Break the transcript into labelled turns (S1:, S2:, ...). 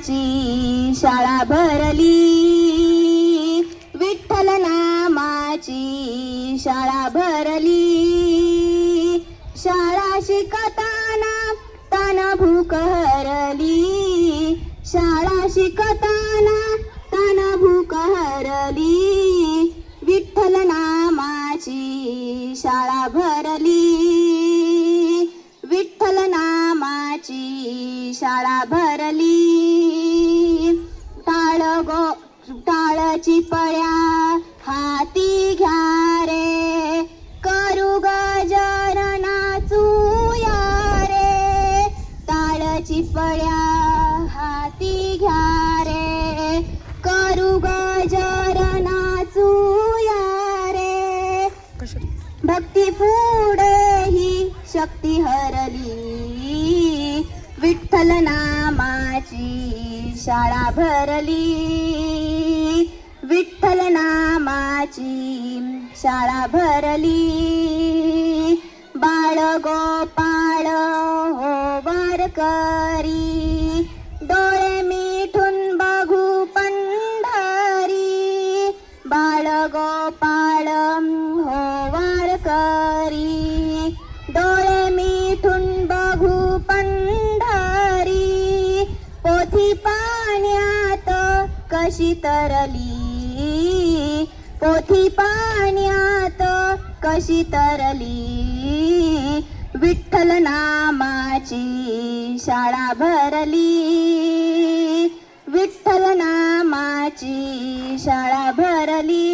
S1: नामाची शाळा भरली, विठ्ठल नामाची शाळा भरली. शाळा शिकताना तन भूक हरली, शाळा शिकताना तन भूक हरली. विठ्ठल नामाची शाळा भरली, विठ्ठल नामाची शाळा भरली. टाळची पळ्या हाती घ्या रे, करू गजर नाचूया रे. टाळची पळ्या हाती घ्या रे, करू गजर नाचूया रे. भक्ती पुढे ही शक्ती हरली, विठ्ठल नामाची शाळा भरली, विठ्ठल नामाची शाळा भरली. बाळ गोपाळ हो वारकरी, डोळे मिठून बघू पंढरी. बाळ गोपाळ हो वारकरी, डोळे मिठून बघू पंढरी. पोथी पाण्यात कशी तरली, पोथी पाण्यात कशी तरली. विठ्ठल नामाची शाळा भरली, विठ्ठल नामाची शाळा भरली.